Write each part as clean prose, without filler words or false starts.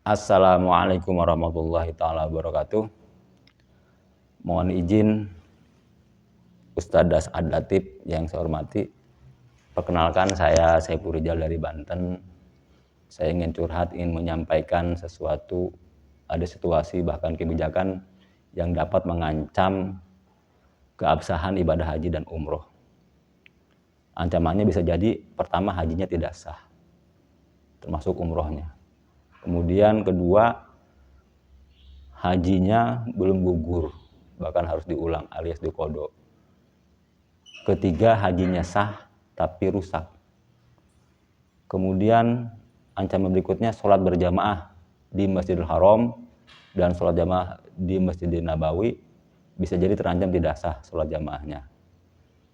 Assalamualaikum warahmatullahi taala wabarakatuh. Mohon izin Ustadz Das Ad-Latif yang saya hormati. Perkenalkan, saya Saiful Rijal dari Banten. Saya ingin curhat, ingin menyampaikan sesuatu, ada situasi bahkan kebijakan yang dapat mengancam keabsahan ibadah haji dan umroh. Ancamannya bisa jadi, pertama, hajinya tidak sah, termasuk umrohnya. Kemudian kedua, hajinya belum gugur, bahkan harus diulang alias diqodho. Ketiga, hajinya sah tapi rusak. Kemudian ancaman berikutnya, sholat berjamaah di Masjidil Haram dan sholat jamaah di Masjidil Nabawi bisa jadi terancam tidak sah sholat jamaahnya.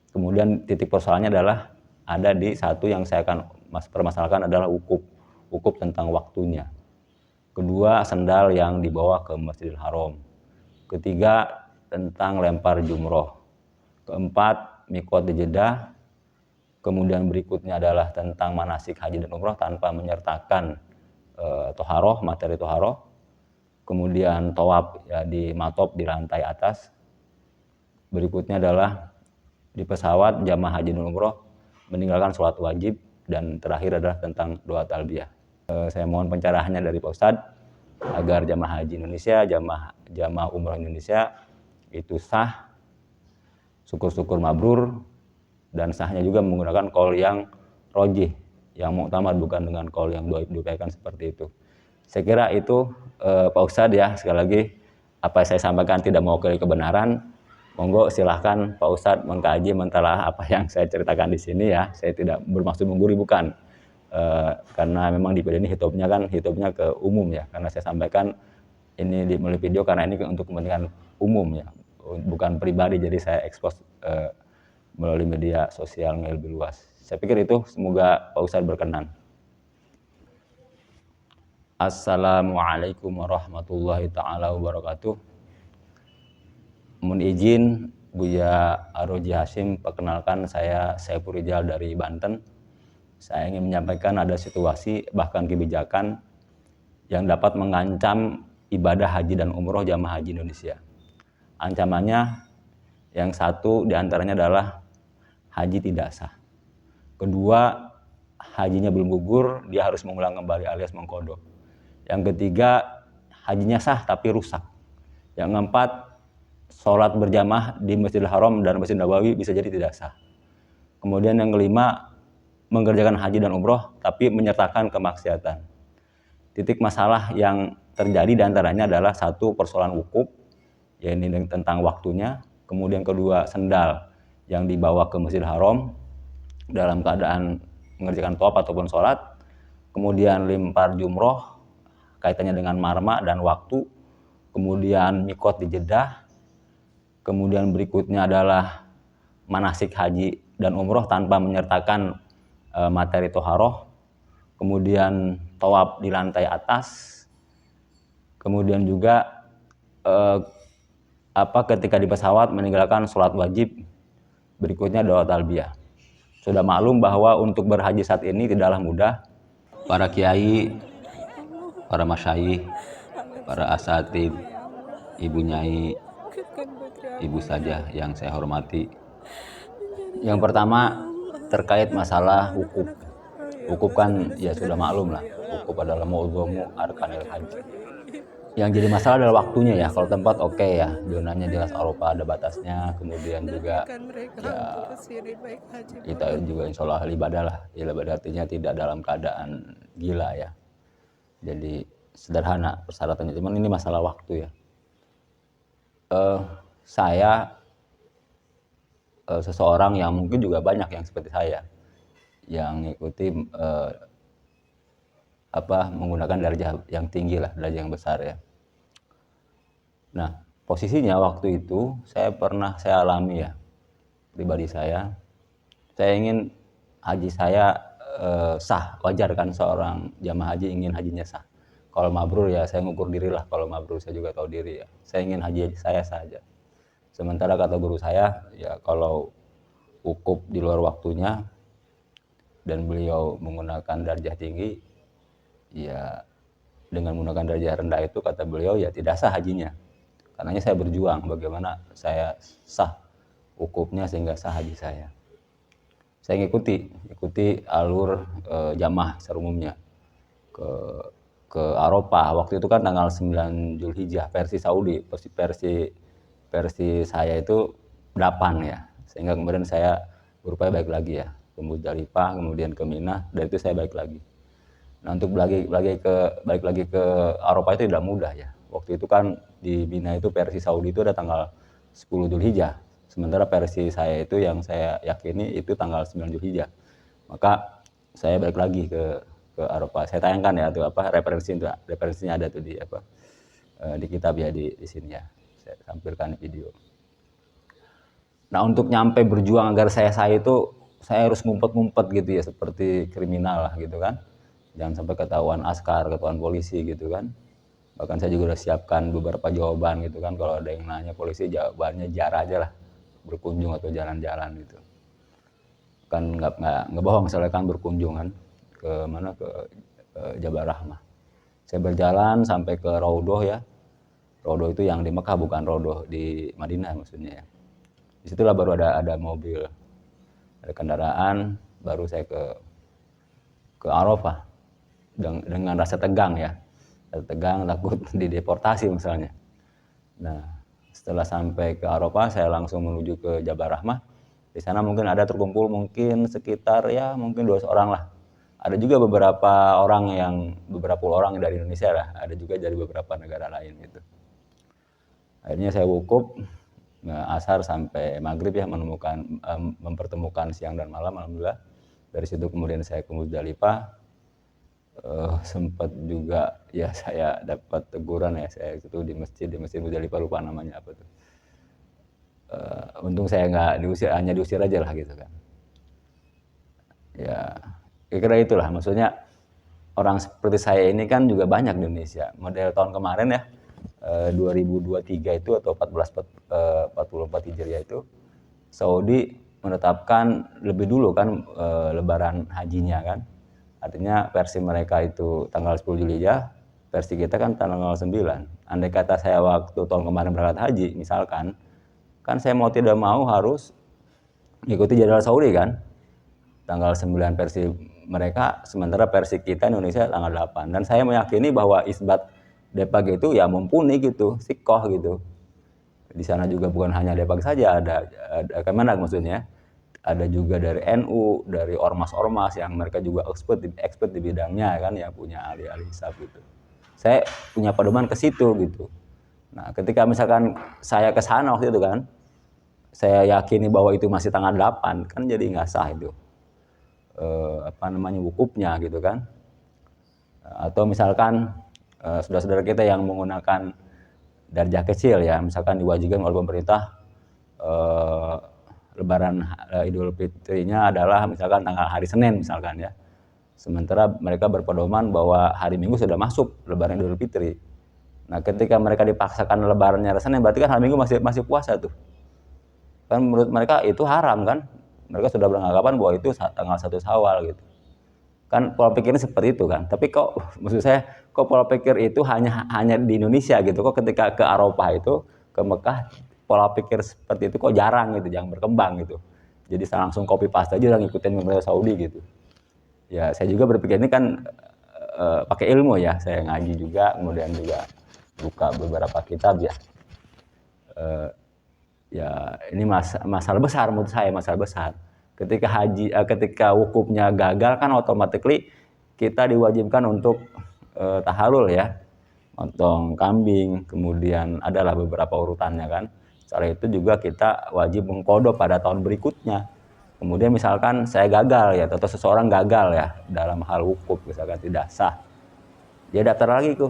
Kemudian titik persoalannya adalah ada di satu yang saya akan permasalahkan adalah wukuf tentang waktunya. Kedua, sendal yang dibawa ke Masjidil Haram. Ketiga, tentang lempar jumroh. Keempat, miqat di Jeddah. Kemudian berikutnya adalah tentang manasik haji dan umroh tanpa menyertakan toharoh, materi toharoh. Kemudian tawaf ya, di matop di lantai atas. Berikutnya adalah di pesawat jamaah haji dan umroh meninggalkan sholat wajib. Dan terakhir adalah tentang doa talbiyah. Saya mohon pencerahannya dari Pak Ustadz agar jamaah haji Indonesia, jamaah umroh Indonesia itu sah, syukur-syukur mabrur, dan sahnya juga menggunakan qaul yang rojih, yang muktamad, bukan dengan qaul yang diupayakan seperti itu. Saya kira itu Pak Ustadz ya, sekali lagi apa yang saya sampaikan tidak mewakili kebenaran. Monggo silahkan Pak Ustadz mengkaji, mentelaah apa yang saya ceritakan di sini ya. Saya tidak bermaksud menggurui, bukan. Karena memang di video ini hitopnya ke umum ya. Karena saya sampaikan ini di melalui video karena ini untuk kepentingan umum ya, bukan pribadi. Jadi saya expose melalui media sosial yang lebih luas. Saya pikir itu, semoga Pak Ustadz berkenan. Assalamualaikum warahmatullahi taala wabarakatuh. Mohon izin Buya Aroji Hashim, perkenalkan saya Saiful Rijal dari Banten. Saya ingin menyampaikan ada situasi bahkan kebijakan yang dapat mengancam ibadah haji dan umroh jamaah haji Indonesia. Ancamannya yang satu diantaranya adalah haji tidak sah. Kedua, hajinya belum gugur, dia harus mengulang kembali alias mengqodho. Yang ketiga, hajinya sah tapi rusak. Yang keempat, sholat berjamaah di Masjidil Haram dan Masjid Nabawi bisa jadi tidak sah. Kemudian yang kelima, mengerjakan haji dan umroh tapi menyertakan kemaksiatan. Titik masalah yang terjadi diantaranya adalah satu, persoalan wukuf, yaitu tentang waktunya. Kemudian kedua, sendal yang dibawa ke Masjidil Haram dalam keadaan mengerjakan tawaf ataupun sholat. Kemudian lempar jumroh kaitannya dengan marma dan waktu. Kemudian miqat di Jeddah. Kemudian berikutnya adalah manasik haji dan umroh tanpa menyertakan materi toharoh. Kemudian tawaf di lantai atas. Kemudian juga ketika di pesawat meninggalkan sholat wajib. Berikutnya doa talbiyah. Sudah maklum bahwa untuk berhaji saat ini tidaklah mudah. Para kiai, para masyayikh, para asatid, ibu nyai, ibu saja yang saya hormati. Yang pertama terkait masalah wukuf. Wukuf kan ya sudah maklum lah. Wukuf adalah mu'dhamu arkanil haji. Yang jadi masalah adalah waktunya ya. Kalau tempat oke ya, zonanya jelas Eropa ada batasnya. Kemudian juga ya kita juga insya Allah ahli ibadah lah. Ibadah artinya tidak dalam keadaan gila ya. Jadi sederhana persyaratannya. Cuman ini masalah waktu ya. Saya seseorang yang mungkin juga banyak yang seperti saya yang mengikuti menggunakan darjah yang tinggi lah, darjah yang besar ya. Nah, posisinya waktu itu saya alami ya, pribadi saya ingin haji saya sah. Wajar kan seorang jamaah haji ingin hajinya sah. Kalau mabrur ya saya ngukur diri lah, kalau mabrur saya juga tahu diri ya. Saya ingin haji saya saja. Sementara kata guru saya, ya kalau wukuf di luar waktunya dan beliau menggunakan darjah tinggi, ya dengan menggunakan derajat rendah itu, kata beliau, ya tidak sah hajinya. Karenanya saya berjuang bagaimana saya sah wukufnya sehingga sah haji saya. Saya ikuti alur jamaah secara umumnya ke Arafah. Waktu itu kan tanggal 9 Zulhijjah versi Saudi, versi saya itu 8 ya. Sehingga kemudian saya berupaya balik lagi ya ke Muzdalifah, kemudian ke Mina, dari itu saya balik lagi. Nah, untuk balik lagi ke Arafah itu tidak mudah ya. Waktu itu kan di Mina itu versi Saudi itu ada tanggal 10 Zulhijjah. Sementara versi saya itu yang saya yakini itu tanggal 9 Zulhijjah. Maka saya balik lagi ke Arafah. Saya tayangkan ya tuh apa referensinya ada tuh di kitab ya di sini ya. Saya tampilkan video. Nah, untuk nyampe berjuang agar saya itu saya harus ngumpet-ngumpet gitu ya, seperti kriminal lah gitu kan. Jangan sampai ketahuan askar, ketahuan polisi gitu kan. Bahkan saya juga udah siapkan beberapa jawaban gitu kan, kalau ada yang nanya polisi jawabannya jar aja lah, berkunjung atau jalan-jalan gitu. Kan nggak bohong, misalnya kan berkunjung kan ke mana, ke Jabal Rahmah. Saya berjalan sampai ke Raudhoh ya. Raudhoh itu yang di Mekah, bukan Raudhoh di Madinah maksudnya ya. Disitulah baru ada mobil, ada kendaraan, baru saya ke Arafah dengan rasa tegang ya, tegang, takut dideportasi misalnya. Nah, setelah sampai ke Arafah, saya langsung menuju ke Jabal Rahmah. Di sana mungkin ada terkumpul mungkin sekitar ya mungkin 200 orang lah. Ada juga beberapa puluh orang dari Indonesia lah, ada juga dari beberapa negara lain gitu. Akhirnya saya wukuf asar sampai maghrib ya, mempertemukan siang dan malam, alhamdulillah. Dari situ kemudian saya ke Muzdalifah. Sempat juga ya saya dapat teguran ya, saya itu di masjid Muzdalifah, lupa namanya apa tuh. Untung saya nggak diusir, hanya diusir aja lah gitu kan. Ya kira-kira itulah, maksudnya orang seperti saya ini kan juga banyak di Indonesia. Model tahun kemarin ya 2023 itu atau 1444 Hijriah itu Saudi menetapkan lebih dulu kan lebaran hajinya kan. Artinya versi mereka itu tanggal 10 Zulhijjah, versi kita kan tanggal 9. Andai kata saya waktu tahun kemarin berangkat haji misalkan, kan saya mau tidak mau harus mengikuti jadwal Saudi kan. Tanggal 9 versi mereka, sementara versi kita Indonesia tanggal 8. Dan saya meyakini bahwa isbat Depag itu ya mumpuni gitu, sikoh gitu. Di sana juga bukan hanya Depag saja, ada Kemenak maksudnya. Ada juga dari NU, dari ormas-ormas yang mereka juga expert di bidangnya kan, ya punya ahli-ahli hisab gitu. Saya punya pedoman ke situ gitu. Nah, ketika misalkan saya ke sana waktu itu kan, saya yakini bahwa itu masih tanggal 8, kan jadi nggak sah itu. Wukufnya gitu kan. Atau misalkan saudara-saudara kita yang menggunakan darjah kecil ya, misalkan diwajibkan oleh pemerintah lebaran Idul Fitrinya adalah misalkan tanggal hari Senin misalkan ya. Sementara mereka berpedoman bahwa hari Minggu sudah masuk lebaran Idul Fitri. Nah, ketika mereka dipaksakan lebarannya hari Senin, berarti kan hari Minggu masih puasa tuh. Kan menurut mereka itu haram kan? Mereka sudah beranggapan bahwa itu tanggal 1 Syawal gitu. Kan pola pikirnya seperti itu kan. Tapi maksud saya pola pikir itu hanya di Indonesia gitu. Kok ketika ke Arafah itu, ke Mekah, pola pikir seperti itu kok jarang gitu, jangan berkembang gitu. Jadi saya langsung copy paste aja dan ngikutin pemerintah Saudi gitu. Ya saya juga berpikir ini kan pakai ilmu ya, saya ngaji juga, kemudian juga buka beberapa kitab ya. Ya ini masalah besar menurut saya, masalah besar. Ketika wukufnya gagal kan automatically kita diwajibkan untuk tahalul ya, motong kambing, kemudian adalah beberapa urutannya kan. Setelah itu juga kita wajib mengqadha pada tahun berikutnya. Kemudian misalkan saya gagal ya, atau seseorang gagal ya dalam hal wukuf, misalkan tidak sah, dia daftar lagi tuh,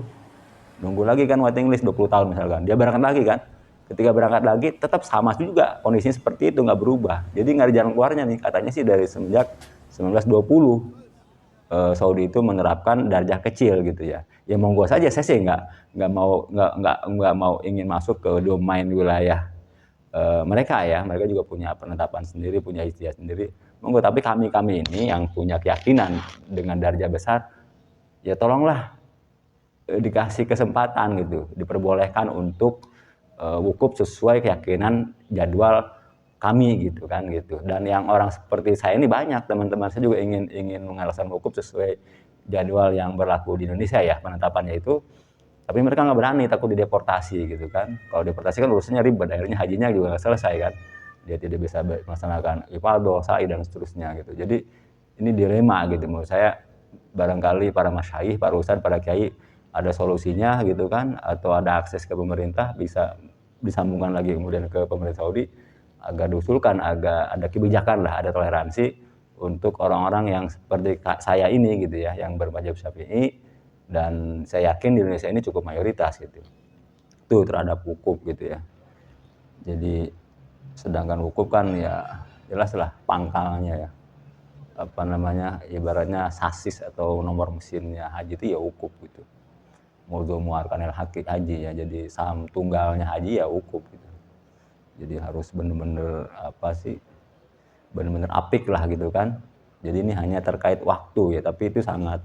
nunggu lagi kan waiting list 20 tahun misalkan, dia berangkat lagi kan. Ketika berangkat lagi tetap sama juga kondisinya seperti itu, nggak berubah. Jadi nggak ada jalan keluarnya nih, katanya sih dari semenjak 1920 Saudi itu menerapkan darjah kecil gitu ya. Ya monggo saja, saya sih nggak mau ingin masuk ke domain wilayah mereka ya. Mereka juga punya penetapan sendiri, punya ijtihad sendiri. Monggo, tapi kami ini yang punya keyakinan dengan darjah besar, ya tolonglah dikasih kesempatan gitu, diperbolehkan untuk wukuf sesuai keyakinan jadwal kami gitu kan gitu. Dan yang orang seperti saya ini banyak, teman-teman saya juga ingin melaksanakan wukuf sesuai jadwal yang berlaku di Indonesia ya penetapannya itu. Tapi mereka nggak berani, takut dideportasi gitu kan. Kalau deportasi kan urusannya ribet, akhirnya hajinya juga nggak selesai kan. Dia tidak bisa melaksanakan ifadah, sa'i dan seterusnya gitu. Jadi ini dilema gitu menurut saya. Barangkali para masyayikh, para ustadz, para kiai ada solusinya gitu kan, atau ada akses ke pemerintah bisa disambungkan lagi kemudian ke pemerintah Saudi agar diusulkan, agak ada kebijakan lah, ada toleransi untuk orang-orang yang seperti saya ini gitu ya, yang bermadzhab Syafi'i, dan saya yakin di Indonesia ini cukup mayoritas gitu itu terhadap wukuf gitu ya. Jadi sedangkan wukuf kan ya jelas lah pangkalnya ya, apa namanya, ibaratnya sasis atau nomor mesinnya haji itu ya wukuf gitu. Mudhu muarkanil haji ya, jadi saham tunggalnya haji ya wukuf gitu. Jadi harus benar-benar apa sih, benar-benar apik lah gitu kan. Jadi ini hanya terkait waktu ya, tapi itu sangat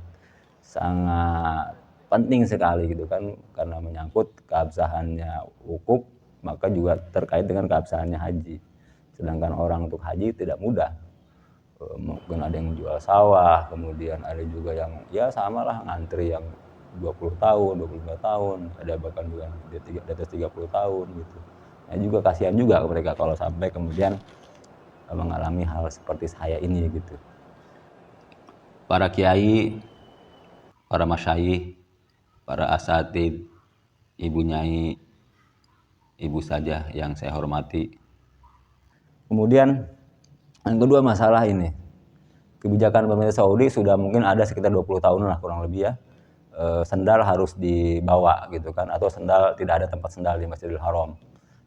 penting sekali gitu kan, karena menyangkut keabsahannya wukuf, maka juga terkait dengan keabsahannya haji. Sedangkan orang untuk haji tidak mudah. Mungkin ada yang jual sawah, kemudian ada juga yang ya samalah ngantri yang 20 tahun, 25 tahun, ada bahkan juga di atas 30 tahun gitu. Nah juga kasihan juga mereka kalau sampai kemudian mengalami hal seperti saya ini gitu. Para kiai, para masyayikh, para asatid, ibu nyai, ibu saja yang saya hormati. Kemudian yang kedua masalah ini, kebijakan pemerintah Saudi sudah mungkin ada sekitar 20 tahun lah kurang lebih ya. Sendal harus dibawa gitu kan, atau sendal tidak ada tempat sendal di Masjidil Haram.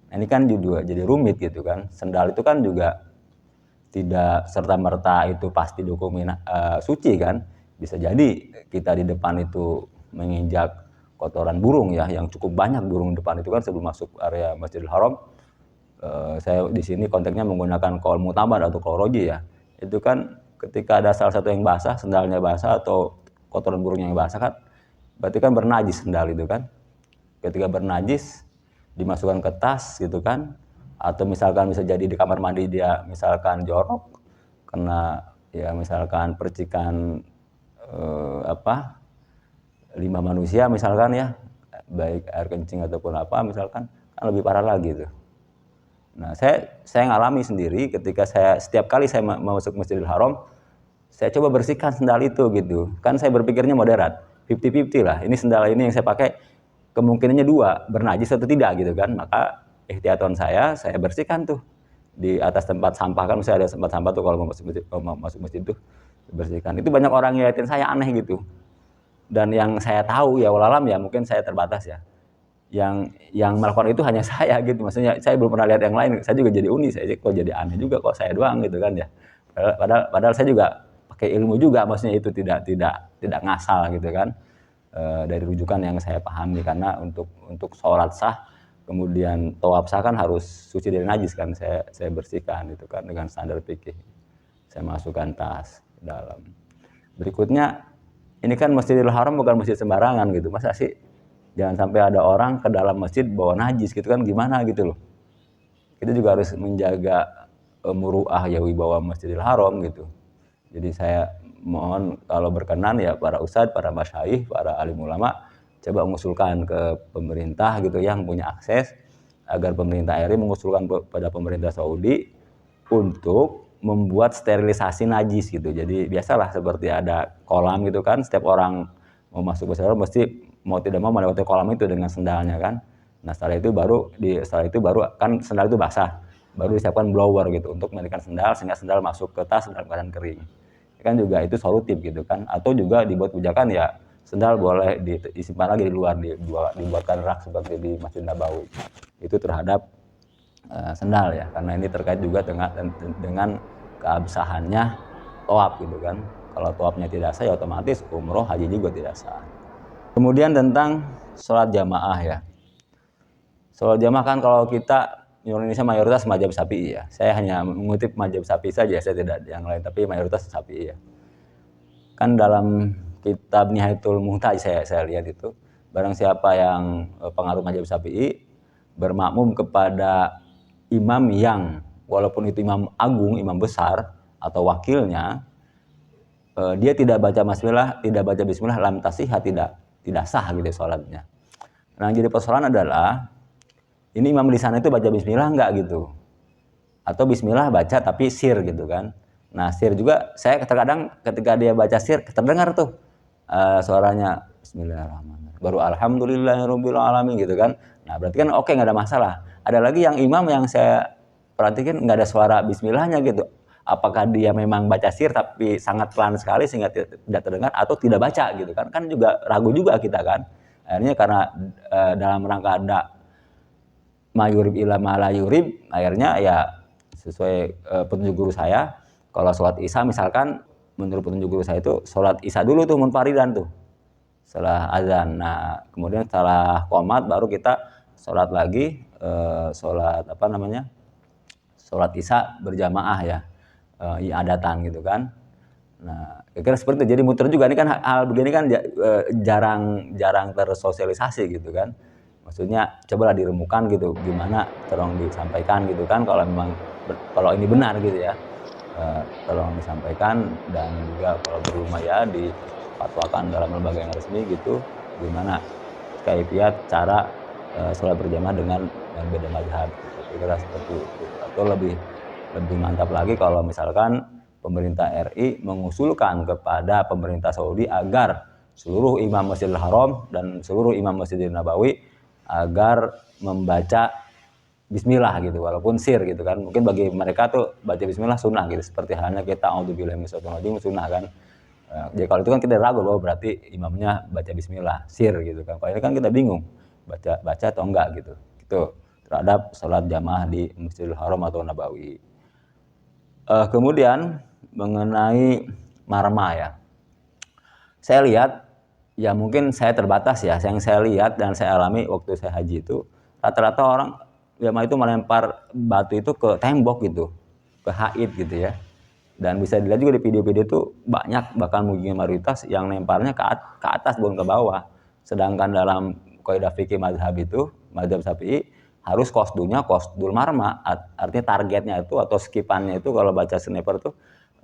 Nah, ini kan juga jadi rumit gitu kan. Sendal itu kan juga tidak serta-merta itu pasti dokumen suci kan. Bisa jadi kita di depan itu menginjak kotoran burung ya, yang cukup banyak burung depan itu kan sebelum masuk area Masjidil Haram. Saya di sini konteksnya menggunakan qaul mu'tamad atau qaul roji ya. Itu kan ketika ada salah satu yang basah, sendalnya basah atau kotoran burungnya yang basah kan, berarti kan bernajis sendal itu kan. Ketika bernajis dimasukkan ke tas gitu kan, atau misalkan bisa jadi di kamar mandi dia misalkan jorok kena ya misalkan percikan limbah manusia misalkan ya, baik air kencing ataupun apa misalkan, kan lebih parah lagi tuh. Nah saya ngalami sendiri ketika setiap kali saya masuk Masjidil Haram, saya coba bersihkan sendal itu gitu. Kan saya berpikirnya moderat, 50-50 lah. Ini sendal ini yang saya pakai kemungkinannya 2, bernajis atau tidak gitu kan. Maka ikhtiaton saya bersihkan tuh di atas tempat sampah kan, misalnya ada tempat sampah tuh kalau mau masuk masjid tuh bersihkan. Itu banyak orang ngeliatin saya aneh gitu. Dan yang saya tahu ya walalam ya mungkin saya terbatas ya. Yang melakukan itu hanya saya gitu. Maksudnya saya belum pernah lihat yang lain. Saya juga jadi unik, saya kok jadi aneh juga kok saya doang gitu kan ya. Padahal saya juga pakai ilmu juga, maksudnya itu tidak ngasal gitu kan. Dari rujukan yang saya pahami, karena untuk sholat sah kemudian tawaf sah kan harus suci dari najis kan, saya bersihkan itu kan dengan standar fikih. Saya masukkan tas ke dalam. Berikutnya ini kan Masjidil Haram bukan masjid sembarangan gitu. Masa sih jangan sampai ada orang ke dalam masjid bawa najis gitu kan, gimana gitu loh. Kita juga harus menjaga muruah ya wibawa Masjidil Haram gitu. Jadi saya mohon kalau berkenan ya para ustadz, para masyayikh, para alim ulama coba mengusulkan ke pemerintah gitu yang punya akses, agar pemerintah RI mengusulkan pada pemerintah Saudi untuk membuat sterilisasi najis gitu. Jadi biasalah seperti ada kolam gitu kan, setiap orang mau masuk Masjidil Haram mesti mau tidak mau melewati kolam itu dengan sendalnya kan. Nah setelah itu baru kan sendal itu basah, baru disiapkan blower gitu untuk mengendalikan sendal sehingga sendal masuk ke tas dalam keadaan kering. Kan juga itu solutif gitu kan. Atau juga dibuat kebijakan ya sendal boleh disimpan lagi di luar, dibuatkan rak seperti di Masjid Nabawi. Itu terhadap sendal ya, karena ini terkait juga dengan keabsahannya tawaf gitu kan. Kalau tawafnya tidak sah ya otomatis umroh haji juga tidak sah. Kemudian tentang sholat jamaah ya. Sholat jamaah kan kalau kita di Indonesia mayoritas mazhab Syafi'i ya. Saya hanya mengutip mazhab Syafi'i saja, saya tidak yang lain, tapi mayoritas Syafi'i ya. Kan dalam kitab Nihayatul Muhtaj saya lihat itu barang siapa yang pengaruh mazhab Syafi'i bermakmum kepada imam yang walaupun itu imam agung, imam besar atau wakilnya, dia tidak baca bismillah lam tasihah, tidak sah gitu sholatnya. Nah, jadi persoalan adalah ini imam di sana itu baca bismillah enggak gitu, atau bismillah baca tapi sir gitu kan. Nah, sir juga saya terkadang ketika dia baca sir terdengar tuh suaranya bismillahirrahmanirrahim, baru alhamdulillahirabbil alamin gitu kan. Nah, berarti kan oke, nggak ada masalah. Ada lagi yang imam yang saya perhatikan nggak ada suara bismillahnya gitu. Apakah dia memang baca sir tapi sangat pelan sekali sehingga tidak terdengar, atau tidak baca gitu kan? Kan juga ragu juga kita kan. Akhirnya karena dalam rangka ada mayurib ila malayurib, akhirnya ya sesuai petunjuk guru saya, kalau sholat isya misalkan menurut petunjuk guru saya itu sholat isya dulu tuh munfaridan tuh setelah azan. Nah, kemudian setelah qomat baru kita sholat lagi, sholat sholat isya berjamaah ya, i'adatan gitu kan. Nah, kira-kira seperti itu. Jadi muter juga, ini kan hal begini kan jarang tersosialisasi gitu kan. Maksudnya cobalah diremukan gitu, gimana tolong disampaikan gitu kan, kalau ini benar gitu ya, tolong disampaikan. Dan juga kalau berumah ya difatwakan dalam lembaga yang resmi gitu, gimana kaifiat cara sholat berjamaah dengan yang beda mazhab, kira-kira seperti itu. Atau lebih mantap lagi kalau misalkan pemerintah RI mengusulkan kepada pemerintah Saudi agar seluruh imam Masjidil Haram dan seluruh imam Masjidil Nabawi agar membaca bismillah gitu, walaupun sir gitu kan. Mungkin bagi mereka tuh baca bismillah sunnah gitu, seperti halnya kita auzubillahi minasyaitonir rajim sunnah kan. Jadi kalau itu kan kita ragu bahwa berarti imamnya baca bismillah sir gitu kan. Kalau ini kan kita bingung baca atau enggak gitu. Gitu terhadap sholat jamaah di Masjidil Haram atau Nabawi. Kemudian mengenai marma ya, saya lihat ya, mungkin saya terbatas ya, yang saya lihat dan saya alami waktu saya haji itu rata-rata orang jamaah itu melempar batu itu ke tembok gitu, ke haid gitu ya. Dan bisa dilihat juga di video-video itu banyak, bahkan mungkin mayoritas yang lemparnya ke atas bukan ke bawah. Sedangkan dalam kaidah fikih mazhab itu, mazhab Syafi'i, harus qasdul marma, artinya targetnya itu atau skipannya itu kalau baca sniper itu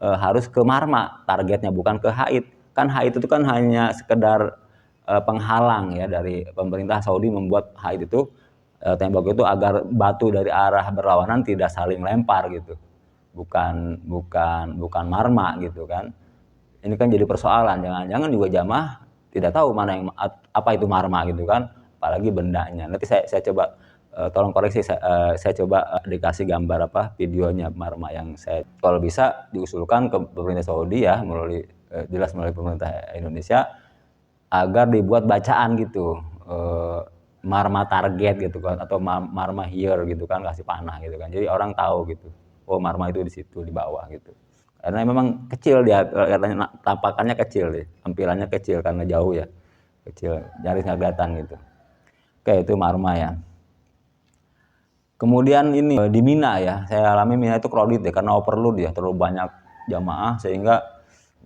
harus ke marma targetnya, bukan ke haid. Kan haid itu kan hanya sekedar penghalang ya dari pemerintah Saudi membuat haid itu tembok itu agar batu dari arah berlawanan tidak saling lempar gitu. Bukan marma gitu kan. Ini kan jadi persoalan, jangan-jangan juga jamaah tidak tahu mana yang apa itu marma gitu kan, apalagi bendanya. Nanti saya coba tolong koreksi, saya coba dikasih gambar videonya marma yang saya, kalau bisa diusulkan ke pemerintah Saudi ya, jelas melalui pemerintah Indonesia, agar dibuat bacaan gitu, marma target gitu kan, atau marma here gitu kan, kasih panah gitu kan, jadi orang tahu gitu, oh marma itu di situ di bawah gitu. Karena memang kecil dia, tampakannya kecil deh, tampilannya kecil karena jauh ya, kecil, nyaris nggak kelihatan gitu. Oke, itu marma ya. Kemudian ini di Mina ya, saya alami Mina itu crowded ya, karena overload ya, terlalu banyak jamaah sehingga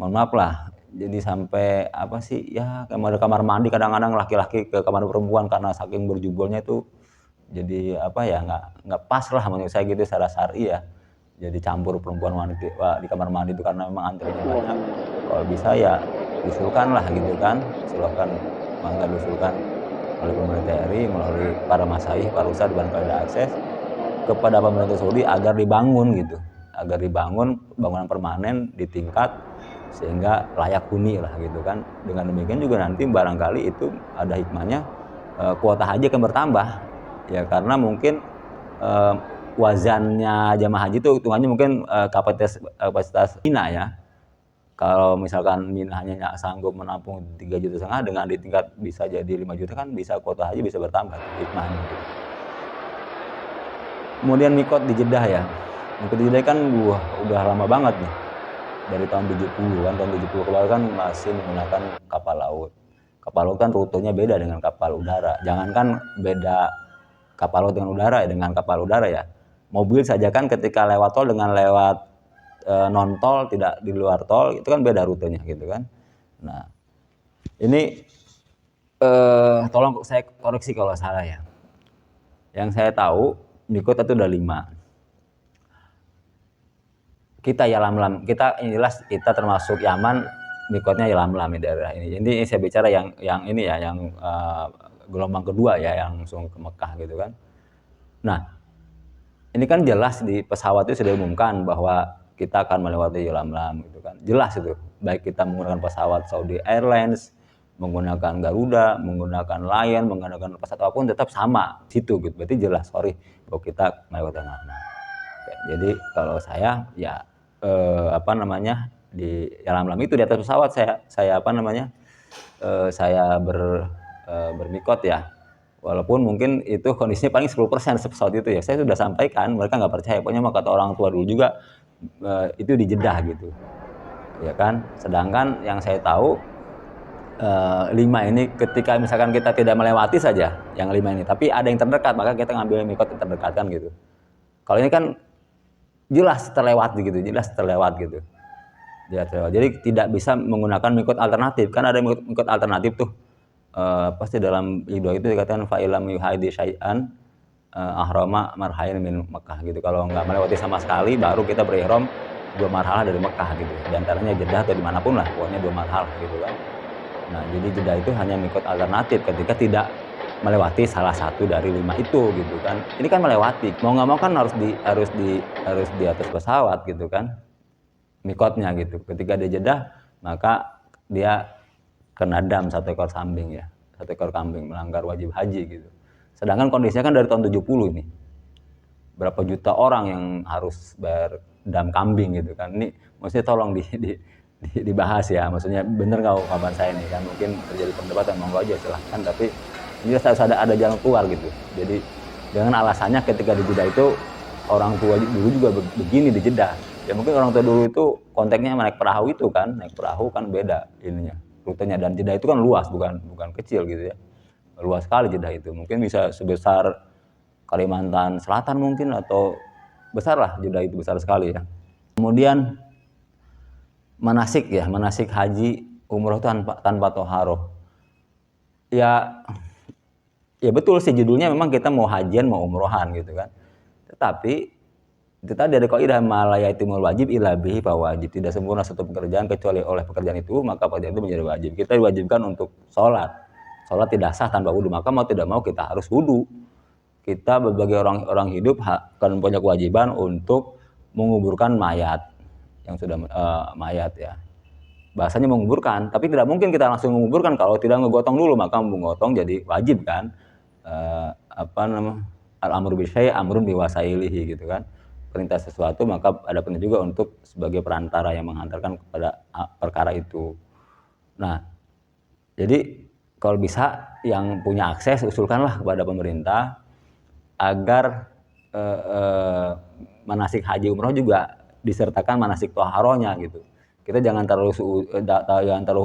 mohon maaf lah, jadi sampai ya, kamar mandi kadang-kadang laki-laki ke kamar perempuan karena saking berjubelnya itu, jadi ya, nggak pas lah menurut saya gitu secara syar'i ya. Jadi campur perempuan wanita di kamar mandi itu karena memang antrinya banyak. Kalau bisa ya diusulkan lah gitu kan, diusulkan oleh pemerintah RI melalui para masyayikh, para ustadz dan pada akses kepada pemerintah Saudi agar dibangun bangunan permanen di tingkat sehingga layak huni lah gitu kan. Dengan demikian juga nanti barangkali itu ada hikmahnya, kuota haji akan bertambah ya, karena mungkin wazannya jamaah haji itu hitungannya mungkin kapasitas Mina ya. Kalau misalkan Mina hanya sanggup menampung 3,5 juta, dengan di tingkat bisa jadi 5 juta kan, bisa kuota haji bisa bertambah hikmahnya gitu. Kemudian mikot di Jeddah ya. Mikot di Jeddah kan udah lama banget nih. Dari tahun 70 kan, tahun 70 ke bawah kan masih menggunakan kapal laut. Kapal laut kan rutenya beda dengan kapal udara. Jangankan beda kapal laut dengan udara ya, dengan kapal udara ya. Mobil saja kan ketika lewat tol dengan lewat non tol, tidak di luar tol, itu kan beda rutenya gitu kan. Nah, ini Tolong saya koreksi kalau salah ya. Yang saya tahu mikot itu ada 5. Kita ya lam-lam, kita ini jelas kita termasuk Yaman, mikotnya ya lam-lam di daerah ini. Jadi saya bicara yang ini ya, yang gelombang kedua ya, yang langsung ke Mekah gitu kan. Nah, ini kan jelas di pesawat itu sudah diumumkan bahwa kita akan melewati lam-lam gitu kan. Jelas itu, baik kita menggunakan pesawat Saudi Airlines, menggunakan Garuda, menggunakan Lion, menggunakan pesawat apapun tetap sama situ gitu. Berarti jelas bahwa kita melewati lam-lam. Jadi kalau saya ya di lam-lam itu di atas pesawat saya bermikot ya. Walaupun mungkin itu kondisinya paling 10% pesawat itu ya. Saya sudah sampaikan, mereka nggak percaya. Pokoknya mau kata orang tua dulu juga itu di Jeddah gitu. Ya kan? Sedangkan yang saya tahu 5 ini ketika misalkan kita tidak melewati saja yang 5 ini, tapi ada yang terdekat, maka kita ngambil mikot yang terdekat kan gitu. Kalau ini kan jelas terlewat gitu. Jadi tidak bisa menggunakan mikot alternatif. Kan ada mikot alternatif tuh. Pasti dalam ridho itu dikatakan fa'ilam yuhaidi syai'an ahrama marhain min Mekah gitu. Kalau nggak melewati sama sekali baru kita berihram 2 marhalah dari Mekah gitu. Di antaranya Jeddah atau dimanapun lah, pokoknya 2 marhalah gitu kan. Nah, jadi Jeddah itu hanya mikot alternatif ketika tidak melewati salah satu dari 5 itu gitu kan. Ini kan melewati. Mau nggak mau kan harus di atas pesawat gitu kan. Mikotnya gitu. Ketika dia Jeddah, maka dia kena dam 1 ekor kambing ya. 1 ekor kambing melanggar wajib haji gitu. Sedangkan kondisinya kan dari tahun 70 ini. Berapa juta orang yang harus bayar dam kambing gitu kan. Ini maksudnya tolong dibahas ya. Maksudnya bener nggak kabar saya ini kan. Mungkin terjadi perdebatan, monggo aja silahkan. Tapi ini harus ada jalan keluar gitu. Jadi dengan alasannya ketika di Jeddah itu orang tua dulu juga begini di Jeddah. Ya mungkin orang tua dulu itu konteksnya naik perahu itu kan. Naik perahu kan beda ininya. Rutenya, dan Jeddah itu kan luas, bukan kecil gitu ya. Luas sekali Jeddah itu. Mungkin bisa sebesar Kalimantan Selatan mungkin, atau besar lah Jeddah itu, besar sekali ya. Kemudian manasik haji umroh tanpa toharoh. Ya betul sih judulnya memang kita mau hajian mau umrohan gitu kan. Tetapi itu tadi ada kaidah malayatimul wajib illa bihi fawajib. Tidak sempurna satu pekerjaan kecuali oleh pekerjaan itu, maka pekerjaan itu menjadi wajib. Kita diwajibkan untuk sholat tidak sah tanpa wudu, maka mau tidak mau kita harus wudu. Kita sebagai orang hidup akan punya kewajiban untuk menguburkan mayat yang sudah mayat ya. Bahasanya menguburkan, tapi tidak mungkin kita langsung menguburkan kalau tidak ngegotong dulu, maka menggotong jadi wajib kan. Al-amru bisyai' amrun biwasailihi gitu kan. Perintah sesuatu maka ada perintah juga untuk sebagai perantara yang menghantarkan kepada perkara itu. Nah, jadi kalau bisa yang punya akses usulkanlah kepada pemerintah agar manasik haji umroh juga disertakan manasik toharohnya gitu. Kita jangan terlalu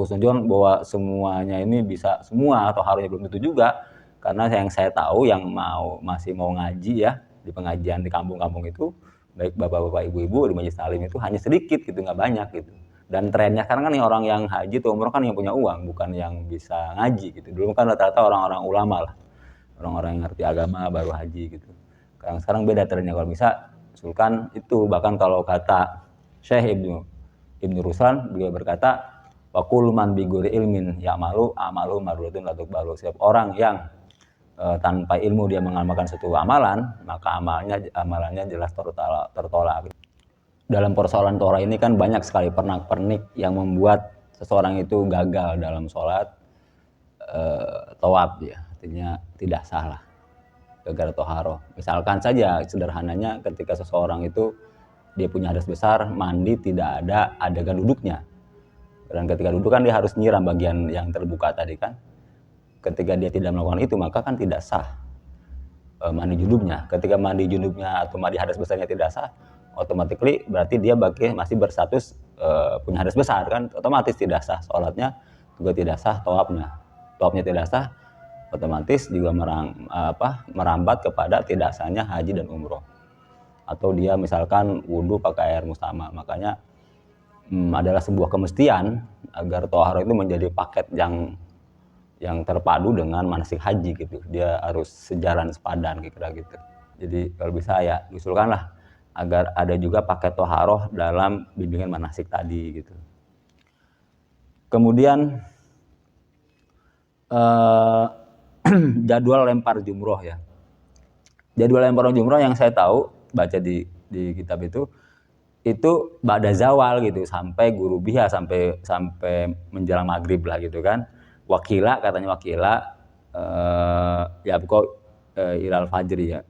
husnuzon bahwa semuanya ini bisa semua, toharohnya belum tentu juga. Karena yang saya tahu yang masih mau ngaji ya di pengajian di kampung-kampung itu, baik bapak-bapak ibu-ibu di majelis taklim itu hanya sedikit gitu, nggak banyak gitu. Dan trennya sekarang kan orang yang haji atau umroh kan yang punya uang, bukan yang bisa ngaji gitu. Dulu kan rata-rata orang-orang ulama lah, orang-orang yang ngerti agama baru haji gitu. Sekarang beda trennya. Kalau bisa usulkan itu, bahkan kalau kata Syekh Ibnu Ruslan, beliau berkata wa kullu man bi ghairi ilmin ya'malu amalu mardudun la tuqbalu. Setiap orang yang tanpa ilmu dia mengamalkan suatu amalan, maka amalannya jelas tertolak. Dalam persoalan Torah ini kan banyak sekali pernak-pernik yang membuat seseorang itu gagal dalam sholat tawaf ya, artinya tidak salah gara-gara toharoh. Misalkan saja sederhananya ketika seseorang itu dia punya hadas besar, mandi tidak ada adegan duduknya. Dan ketika duduk kan dia harus nyiram bagian yang terbuka tadi kan. Ketika dia tidak melakukan itu maka kan tidak sah mandi junubnya. Ketika mandi junubnya atau mandi hadas besarnya tidak sah, automatically berarti dia masih berstatus punya hadas besar kan, otomatis tidak sah sholatnya, juga tidak sah tawafnya tidak sah, otomatis juga merambat kepada tidak sahnya haji dan umroh. Atau dia misalkan wudhu pakai air mustama, makanya adalah sebuah kemestian agar toharoh itu menjadi paket yang terpadu dengan manasik haji gitu. Dia harus sejalan sepadan kira-kira gitu. Jadi kalau bisa ya diusulkanlah agar ada juga paket toharoh dalam bimbingan manasik tadi gitu. Kemudian jadwal lempar jumroh ya. Jadwal lempar jumroh yang saya tahu baca di kitab itu ba'da zawal gitu, sampai guru biha, sampai menjelang maghrib lah gitu kan. Wakila katanya ya pokok ilal fajri ya.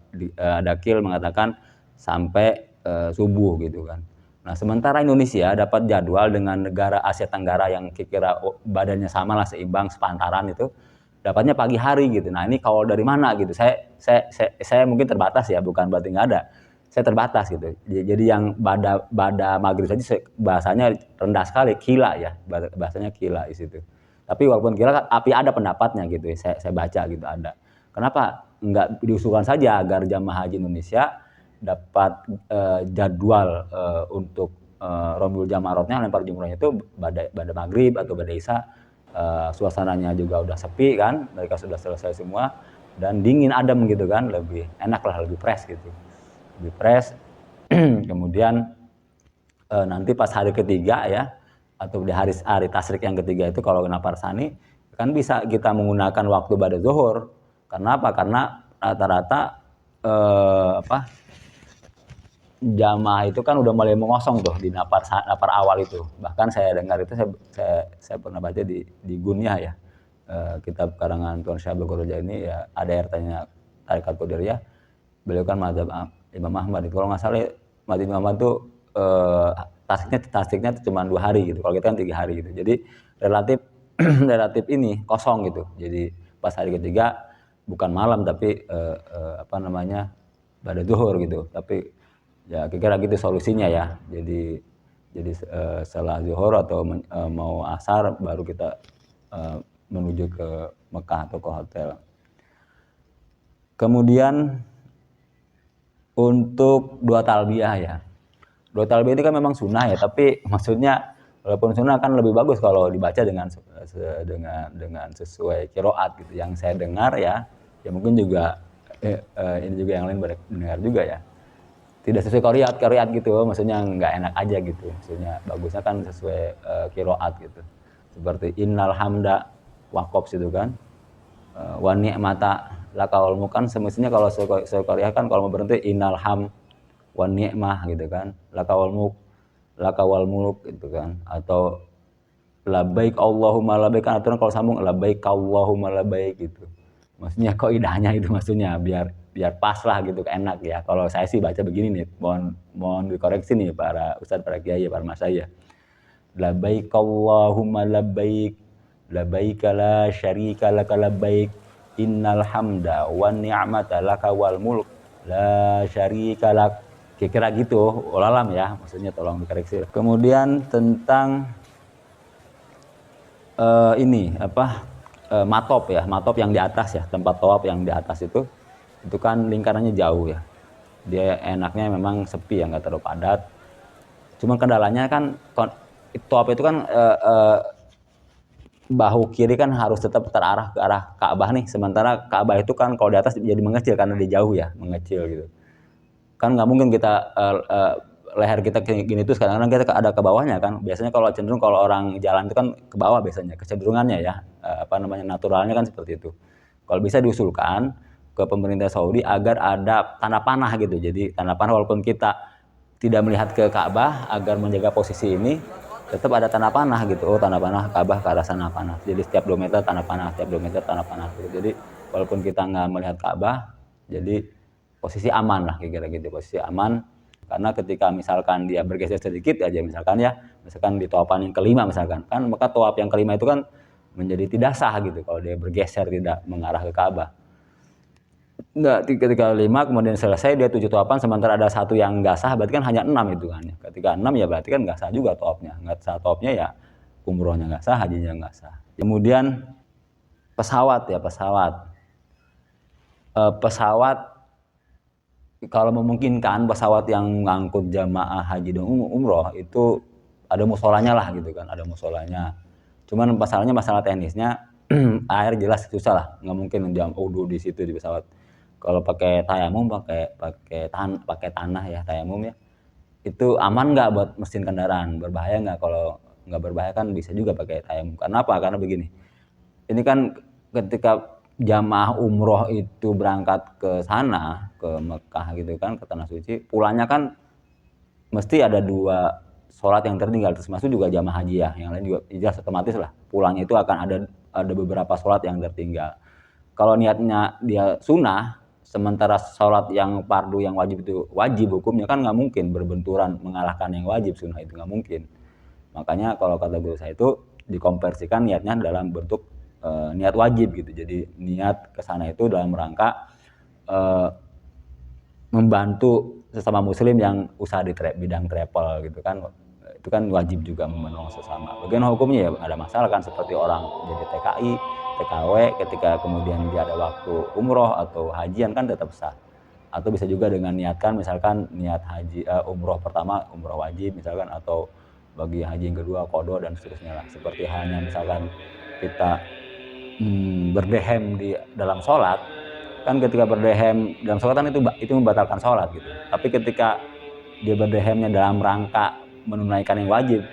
Dakil mengatakan sampai subuh gitu kan. Nah sementara Indonesia dapat jadwal dengan negara Asia Tenggara yang kira-kira badannya sama lah, seimbang, sepantaran itu, dapatnya pagi hari gitu. Nah ini kalau dari mana gitu, saya mungkin terbatas ya, bukan berarti nggak ada, saya terbatas gitu. Jadi yang pada maghrib saja bahasanya rendah sekali, kila ya, bahasanya kila di situ. Tapi walaupun kila, tapi ada pendapatnya gitu, saya baca gitu ada. Kenapa nggak diusulkan saja agar jamaah haji Indonesia dapat jadwal untuk Romul Jamarotnya, lempar jumrohnya itu pada maghrib atau pada isya. Suasananya juga udah sepi kan, mereka sudah selesai semua dan dingin adem gitu kan, lebih enak lah, lebih fresh gitu, lebih fresh. Kemudian nanti pas hari ketiga ya, atau di hari tasyrik yang ketiga itu kalau kena parsani kan bisa kita menggunakan waktu pada zuhur. Karena apa? Karena rata-rata jamaah itu kan udah mulai mengosong tuh di napar awal itu. Bahkan saya dengar itu, saya pernah baca di Gunyah ya, kitab karangan Tuan Syekh Abdul Qadir ini ya, ada RT-nya Tarekat Qadiriyah. Beliau kan mazhab Imam Ahmad. Kalau nggak salah mazhab Imam Ahmad tuh tasiknya cuma 2 hari gitu. Kalau kita kan 3 hari gitu. Jadi relatif ini kosong gitu. Jadi pas hari ketiga bukan malam tapi pada zuhur gitu. Tapi ya kira-kira gitu solusinya ya. Jadi setelah zuhur atau mau asar baru kita menuju ke Mekah atau ke hotel. Kemudian untuk 2 talbiyah ya. 2 talbiyah itu kan memang sunnah ya, tapi maksudnya walaupun sunnah kan lebih bagus kalau dibaca dengan sesuai qiraat gitu. Yang saya dengar ya mungkin juga ini juga yang lain mendengar juga ya. Tidak sesuai qiraat gitu, maksudnya nggak enak aja gitu. Maksudnya bagusnya kan sesuai qiraat gitu. Seperti innal hamda waqaf gitu kan. Wa ni'mata lakal mulk kan semestinya kalau saya qiraat kan kalau mau berhenti innal ham wa ni'mah gitu kan. Lakal mulk gitu kan. Atau labbaik Allahumma labbaik kan aturan kalau sambung labbaik Allahumma labbaik gitu. Maksudnya kaidahnya itu maksudnya biar pas lah gitu, enak ya. Kalau saya sih baca begini nih, mohon dikoreksi nih para ustadz, para kiai, para masayikh. Labbaik Allahumma labbaik, labbaik la syarika laka labbaik, innal hamda wan ni'mata laka wal mulk la syarika lak. Kira-kira gitu, walalam ya, maksudnya tolong dikoreksi. Kemudian tentang matop ya, matop yang di atas ya, tempat tawaf yang di atas itu kan lingkarannya jauh ya. Dia enaknya memang sepi ya, nggak terlalu padat. Cuma kendalanya kan tawaf itu kan bahu kiri kan harus tetap terarah ke arah Ka'bah nih. Sementara Ka'bah itu kan kalau di atas jadi mengecil karena dia jauh ya, mengecil gitu. Kan nggak mungkin kita leher kita gini terus, kadang-kadang kita ada ke bawahnya kan. Biasanya kalau cenderung kalau orang jalan itu kan ke bawah biasanya, kecenderungannya ya, naturalnya kan seperti itu. Kalau bisa diusulkan ke pemerintah Saudi agar ada tanah panah gitu. Jadi tanah panah walaupun kita tidak melihat ke Ka'bah, agar menjaga posisi ini tetap ada tanah panah gitu. Oh, tanah panah Ka'bah ke arah sana panah. Jadi setiap 2 meter tanah panah, setiap 2 meter tanah panah gitu. Jadi walaupun kita nggak melihat Ka'bah, jadi posisi aman lah kira-kira gitu, posisi aman. Karena ketika misalkan dia bergeser sedikit aja, misalkan di tawafan yang kelima misalkan, kan maka tawaf yang kelima itu kan menjadi tidak sah gitu kalau dia bergeser tidak mengarah ke Ka'bah. Nah, ketika 5 kemudian selesai dia 7 tawafan, sementara ada 1 yang nggak sah, berarti kan hanya 6 itu kan ya. Ketika 6 ya berarti kan nggak sah juga tawafnya, nggak sah tawafnya ya, umrohnya nggak sah, hajinya nggak sah. Kemudian pesawat kalau memungkinkan pesawat yang mengangkut jamaah haji dan umroh itu ada musolanya lah gitu kan, ada musolanya. Cuman masalahnya masalah teknisnya air jelas susah lah, nggak mungkin wudu di situ di pesawat. Kalau pakai tayamum, pakai tanah ya, tayamum ya, itu aman nggak buat mesin kendaraan, berbahaya nggak? Kalau nggak berbahaya kan bisa juga pakai tayamum. Karena apa? Karena begini, ini kan ketika jamaah umroh itu berangkat ke sana, ke Mekah gitu kan, ke Tanah Suci, pulangnya kan mesti ada 2 sholat yang tertinggal, termasuk juga jamaah haji ya, yang lain juga jelas otomatis lah, pulangnya itu akan ada beberapa sholat yang tertinggal. Kalau niatnya dia sunnah, sementara sholat yang fardu yang wajib itu wajib hukumnya, kan nggak mungkin berbenturan mengalahkan yang wajib, sunnah itu nggak mungkin. Makanya kalau kata guru saya itu dikonversikan niatnya dalam bentuk niat wajib gitu. Jadi niat kesana itu dalam rangka membantu sesama muslim yang usaha di bidang travel gitu kan, itu kan wajib juga menolong sesama. Bagian hukumnya ya ada masalah kan, seperti orang jadi TKI, TKW ketika kemudian dia ada waktu umroh atau hajian kan tetap sah. Atau bisa juga dengan niatkan misalkan niat haji umroh pertama umroh wajib misalkan, atau bagi haji yang kedua qadha dan seterusnya lah. Seperti halnya misalkan kita berdehem di dalam sholat, kan ketika berdehem dalam sholat kan itu membatalkan sholat gitu. Tapi ketika dia berdehemnya dalam rangka menunaikan yang wajib,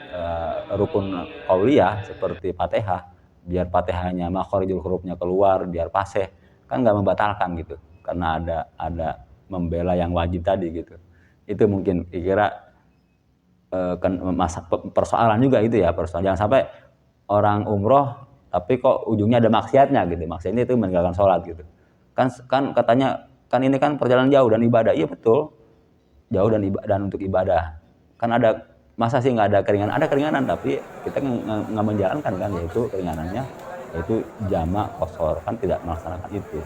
rukun qauliyah seperti Fatihah, biar Fatihahnya makharijul hurufnya keluar, biar fasih, kan nggak membatalkan gitu, karena ada membela yang wajib tadi gitu. Itu mungkin kira kan persoalan juga itu ya, persoalan jangan sampai orang umroh tapi kok ujungnya ada maksiatnya gitu. Maksiatnya itu meninggalkan sholat gitu. Kan katanya kan ini kan perjalanan jauh dan ibadah. Iya betul, jauh dan untuk ibadah. Kan ada, masa sih nggak ada keringanan? Ada keringanan, tapi kita nggak menjalankan kan, yaitu keringanannya yaitu jamak qasar, kan tidak melaksanakan itu.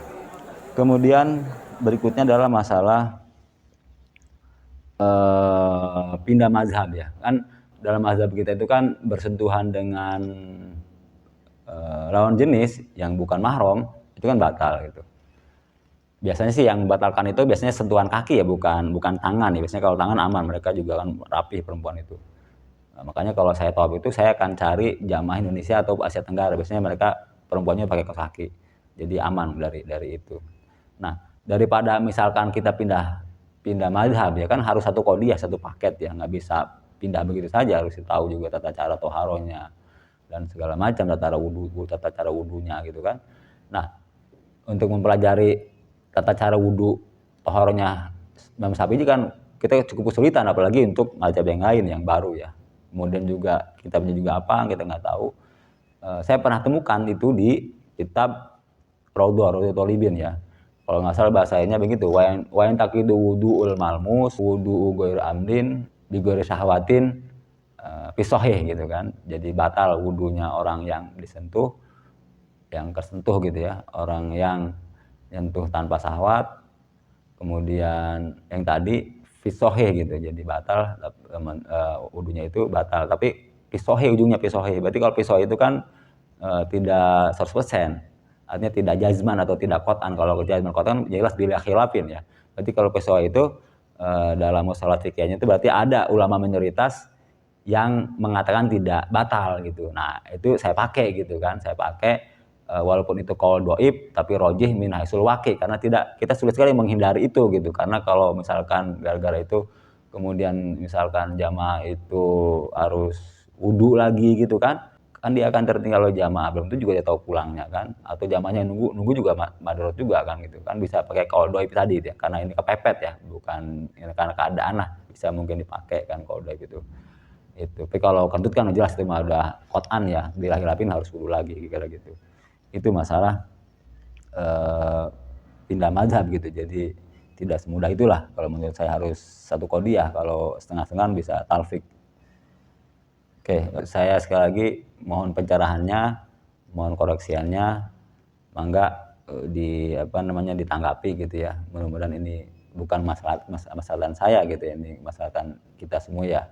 Kemudian berikutnya adalah masalah pindah mazhab ya. Kan dalam mazhab kita itu kan bersentuhan dengan lawan jenis yang bukan mahram itu kan batal gitu. Biasanya sih yang batalkan itu biasanya sentuhan kaki ya, bukan tangan ya. Biasanya kalau tangan aman, mereka juga kan rapih perempuan itu. Nah, makanya kalau saya tahu itu saya akan cari jamaah Indonesia atau Asia Tenggara. Biasanya mereka perempuannya pakai kaos kaki. Jadi aman dari itu. Nah, daripada misalkan kita pindah mazhab ya kan, harus satu qadiyah, satu paket ya, nggak bisa pindah begitu saja, harus tahu juga tata cara toharohnya dan segala macam, tata cara wudunya gitu kan. Nah, untuk mempelajari tata cara wudu toharohnya Imam Syafi'i kan kita cukup kesulitan, apalagi untuk mazhab yang lain yang baru ya. Kemudian juga kitabnya juga apa kita nggak tahu. Saya pernah temukan itu di kitab Raudhatul Thalibin ya. Kalau nggak salah bahasanya begitu, wa in taqidu wudu'ul malmus wudu'u ghair amdin bi ghairi syahwatin fi sahih gitu kan. Jadi batal wudunya orang yang disentuh, yang tersentuh gitu ya, orang yang nyentuh tanpa syahwat, kemudian yang tadi fi sahih gitu, jadi batal wudunya itu batal, tapi fi sahih ujungnya fi sahih. Berarti kalau fi sahih itu kan tidak 100%. Artinya tidak jazman atau tidak qat'an. Kalau jazman qat'an jelas bila khilafin ya. Berarti kalau fi sahih itu dalam mustalah fikihnya itu berarti ada ulama minoritas yang mengatakan tidak batal gitu. Nah, itu saya pakai gitu kan. Saya pakai walaupun itu qaul dhaif tapi rajih min haisul waqi, karena kita sulit sekali menghindari itu gitu. Karena kalau misalkan gara-gara itu kemudian misalkan jamaah itu harus wudu lagi gitu kan dia akan tertinggal oleh jamaah, belum itu juga dia tahu pulangnya kan, atau jamaahnya nunggu juga madorot juga kan gitu kan. Bisa pakai qaul dhaif tadi ya, karena ini kepepet ya, bukan ini karena keadaan lah, bisa mungkin dipakai kan qaul dhaif itu. Tapi kalau kentut kan jelas itu mah udah qat'an ya, dilahirapin harus wudu lagi kira gitu. Itu masalah pindah mazhab gitu. Jadi tidak semudah itulah kalau menurut saya, harus satu qadiyah. Kalau setengah-setengah bisa talfik. Oke, saya sekali lagi mohon pencerahannya, mohon koreksiannya, mangga ditanggapi gitu ya. Mudah-mudahan ini bukan masalah saya gitu ya, ini masalah kita semua ya,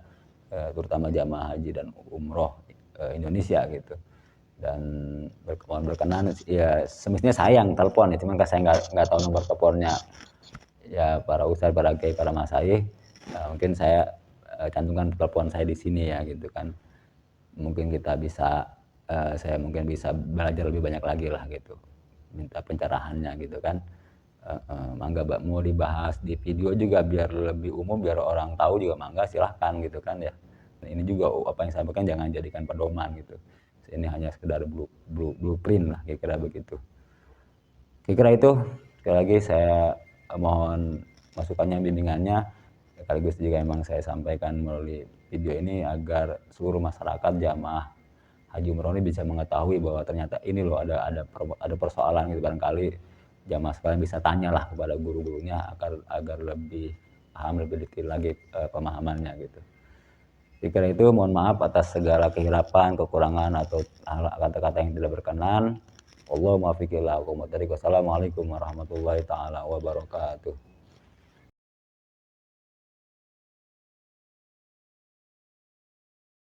terutama jamaah haji dan umroh Indonesia gitu. Dan berkenan ya, semestinya saya yang telepon ya, cuman kan saya nggak tahu nomor teleponnya ya para ustadz, para kiai, para masyayikh. Mungkin saya cantumkan telepon saya di sini ya gitu kan. Mungkin kita bisa saya mungkin bisa belajar lebih banyak lagi lah gitu, minta pencerahannya gitu kan. Mangga mau dibahas di video juga biar lebih umum, biar orang tahu juga mangga silahkan gitu kan ya. Nah, ini juga apa yang saya sampaikan jangan jadikan pedoman gitu. Ini hanya sekedar blueprint lah kira-kira begitu. Kira-kira itu, sekali lagi saya mohon masukannya, bimbingannya, sekaligus juga memang saya sampaikan melalui video ini agar seluruh masyarakat jamaah haji umroh ini bisa mengetahui bahwa ternyata ini loh ada persoalan gitu, barangkali jamaah sekalian bisa tanyalah kepada guru-gurunya agar lebih paham, lebih detail lagi pemahamannya gitu. Kira itu, mohon maaf atas segala kehilapan, kekurangan atau kata-kata yang tidak berkenan. Allahumma fiqh ila. Wassalamualaikum warahmatullahi taala wabarakatuh.